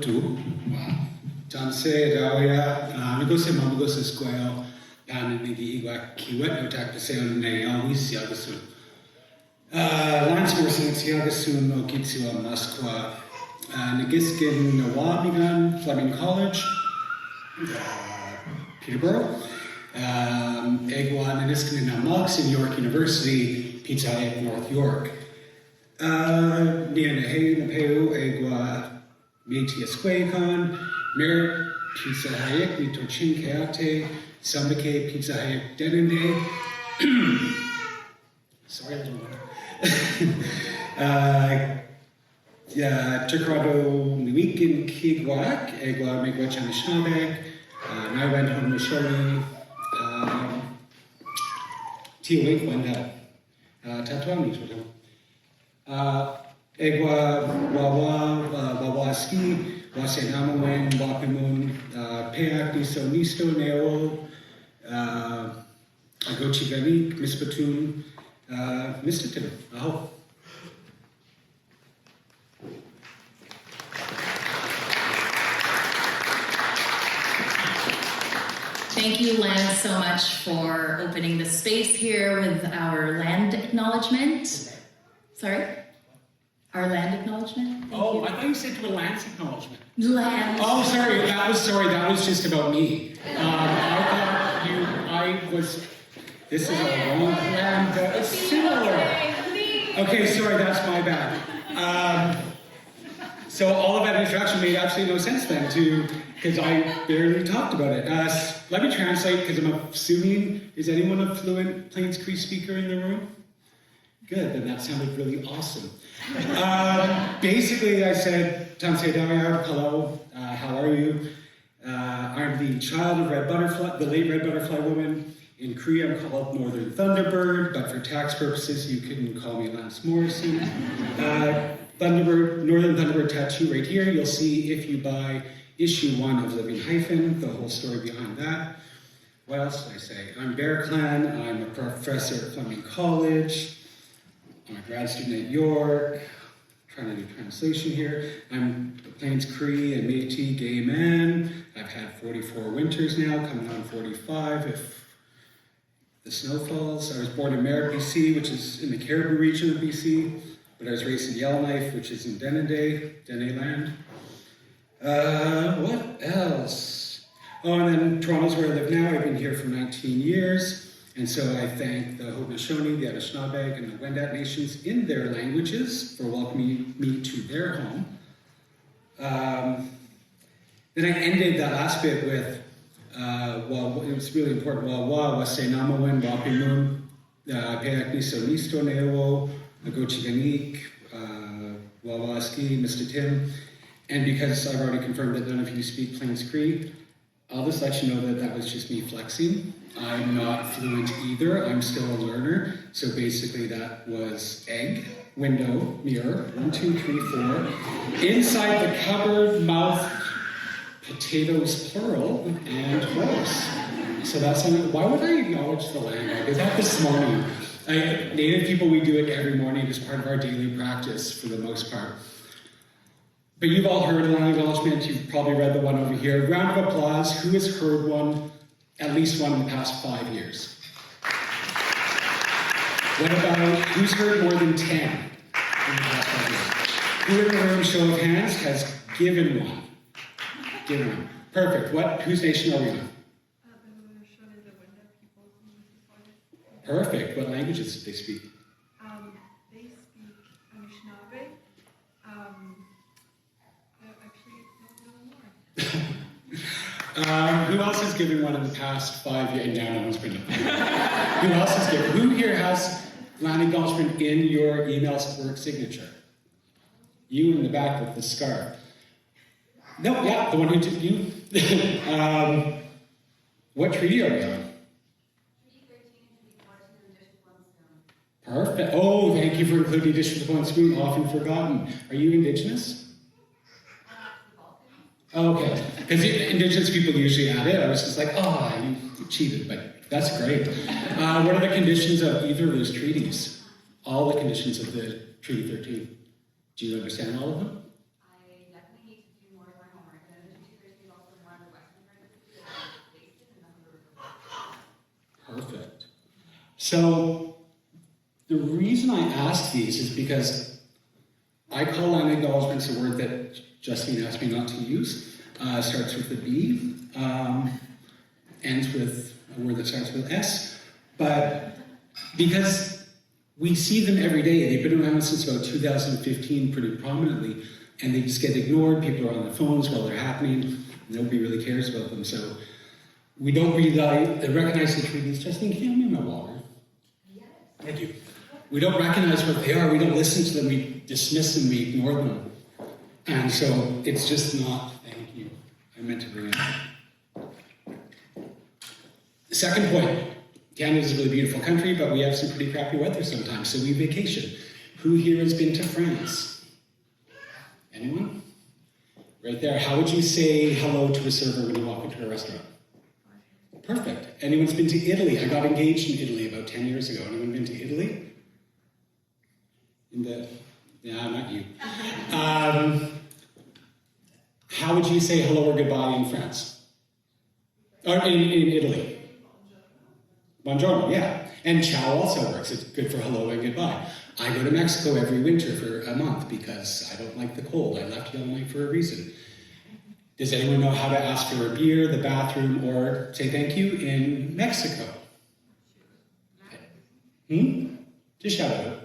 tu. Tanse Daria, Nagose Mamagose Square, Pan nêhiyaw kiwêtinotahk nêhiyaw siagasun. Lance Morrison siagasun no kiwêtinotahk Moskwa. Nagiskin Nawabigan, Fleming College, Peterborough. Egwa Naniskin Namox in York University, Pihêsiw, North York. Nêhiyaw Egwa Métis Secwépemc, Métis Tsilhqot'in, Sambake pihêsiw Sorry, I don't know. Tkaronto in Kiwak, Egwa Miigwechanishnaabeg, and I went home to Shori, Tiwik Wanda, Tatwami Totem. Egwa Wawaski, Wasenamawen, Wapimun, Peak Niso Nisto Neo, Agochiganik, Mispatun, Mistatim. Aho. Thank you, Lance, so much for opening the space here with our land acknowledgement. Sorry? Our land acknowledgement? Oh, I thought you said to a Lance acknowledgement. Land. Oh, sorry, that was just about me. This is a wrong land, similar. Okay, sorry, that's my bad. So all of that introduction made absolutely no sense then, because I barely talked about it. Let me translate, because I'm assuming, is anyone a fluent Plains Cree speaker in the room? Good, then that sounded really awesome. Basically, I said, Tanse Daria, hello, how are you? I'm the child of Red Butterfly, the late Red Butterfly woman. In Cree, I'm called Northern Thunderbird, but for tax purposes, you can call me Lance Morrison. Northern Thunderbird tattoo right here. You'll see if you buy issue 1 of Living Hyphen, the whole story behind that. What else did I say? I'm Bear Clan. I'm a professor at Fleming College. I'm a grad student at York. Trying to do translation here. I'm a Plains Cree and Métis gay man. I've had 44 winters now, coming on 45 if the snow falls. I was born in Merritt, BC, which is in the Caribou region of BC, but I was raised in Yellowknife, which is in Dene land. What else? Oh, and then Toronto's where I live now. I've been here for 19 years, and so I thank the Haudenosaunee, the Anishinaabe, and the Wendat nations in their languages for welcoming me to their home. Then I ended that last bit with, well, it was really important. Wasenamawen, Wapimun, Peak Niso Nisto Nêhiyaw, Agochiganik, Wawaski, Mistatim. And because I've already confirmed that none of you speak Plains Cree, I'll just let you know that that was just me flexing. I'm not fluent either. I'm still a learner. So basically that was egg, window, mirror, 1, 2, 3, 4. Inside the cupboard, mouth, potatoes plural, and horse. So that's something. Why would I acknowledge the land? I did that this morning. Native people, we do it every morning as part of our daily practice for the most part. But you've all heard land acknowledgement. You've probably read the one over here. Round of applause. Who has heard one, at least one in the past 5 years? What about, who's heard more than 10 in the past 5 years? Who in the room, show of hands, has given one? Given one. Perfect. Whose nation are we on? Perfect. What languages do they speak? They speak Anishinaabe. Who else has given one in the past 5 years? Now no one's been up. Who else has given? Who here has land acknowledgement in your email work signature? You in the back with the scarf. No, yeah, the one who took you. What treaty are we on? Perfect. Oh, thank you for including Dish with One Spoon, often forgotten. Are you Indigenous? Okay, because Indigenous people usually add it. I was just like, oh, you cheated, but that's great. What are the conditions of either of those treaties? All the conditions of the Treaty 13. Do you understand all of them? I definitely need to do more of my So the reason I ask these is because I call land acknowledgements a word that Justine asked me not to use. Starts with a B, ends with a word that starts with S. But because we see them every day, they've been around since about 2015 pretty prominently, and they just get ignored. People are on their phones while they're happening. Nobody really cares about them. So we don't really recognize the treaties. Justine, can you hand me my water? Yes. Thank you. We don't recognize what they are. We don't listen to them. We dismiss them. We ignore them. And so it's just not, thank you. I meant to bring it up. The second point, Canada's a really beautiful country, but we have some pretty crappy weather sometimes, so we vacation. Who here has been to France? Anyone? Right there. How would you say hello to a server when you walk into a restaurant? Perfect. Anyone's been to Italy? I got engaged in Italy about 10 years ago. Anyone been to Italy? Yeah, not you. How would you say hello or goodbye in France? Or in Italy? Buongiorno, yeah. And ciao also works. It's good for hello and goodbye. I go to Mexico every winter for a month because I don't like the cold. I left Illinois for a reason. Does anyone know how to ask for a beer, the bathroom, or say thank you in Mexico? Just shout it out.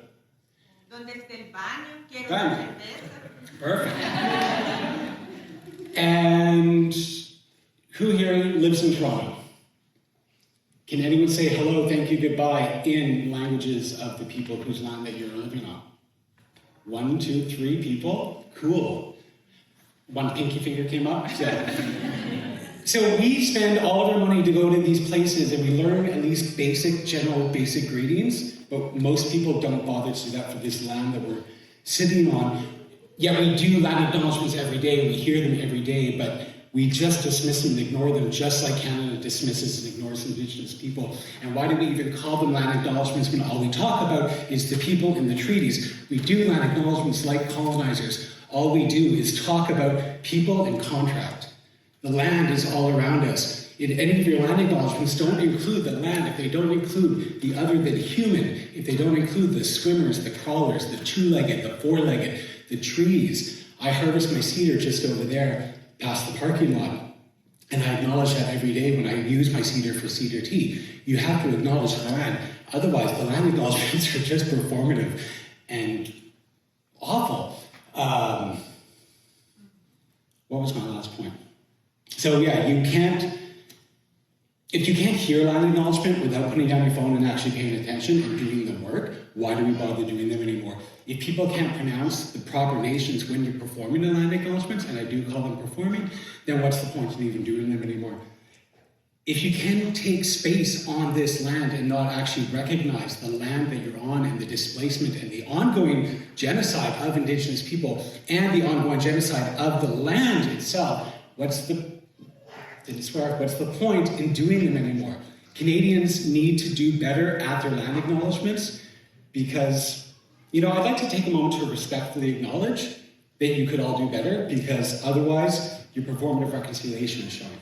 ¿Dónde está el baño? Quiero Baño. una cerveza. Perfect. And who here lives in Toronto? Can anyone say hello, thank you, goodbye in languages of the people whose land that you're living on? 1, 2, 3 people? Cool. One pinky finger came up. So we spend all of our money to go to these places and we learn at least general basic greetings, but most people don't bother to do that for this land that we're sitting on. Yet we do land acknowledgements every day, we hear them every day, but we just dismiss them and ignore them, just like Canada dismisses and ignores Indigenous people. And why do we even call them land acknowledgements when all we talk about is the people in the treaties? We do land acknowledgements like colonizers. All we do is talk about people and contract. The land is all around us. In any of your land acknowledgements, don't include the land if they don't include the other than human, if they don't include the swimmers, the crawlers, the two-legged, the four-legged, the trees. I harvest my cedar just over there, past the parking lot, and I acknowledge that every day when I use my cedar for cedar tea. You have to acknowledge the land. Otherwise, the land acknowledgements are just performative and awful. What was my last point? So yeah, if you can't hear land acknowledgement without putting down your phone and actually paying attention and doing the work, why do we bother doing them anymore? If people can't pronounce the proper nations when you're performing the land acknowledgements, and I do call them performing, then what's the point in even doing them anymore? If you can take space on this land and not actually recognize the land that you're on and the displacement and the ongoing genocide of Indigenous people and the ongoing genocide of the land itself, what's the point in doing them anymore? Canadians need to do better at their land acknowledgements because, I'd like to take a moment to respectfully acknowledge that you could all do better because otherwise your performative reconciliation is showing.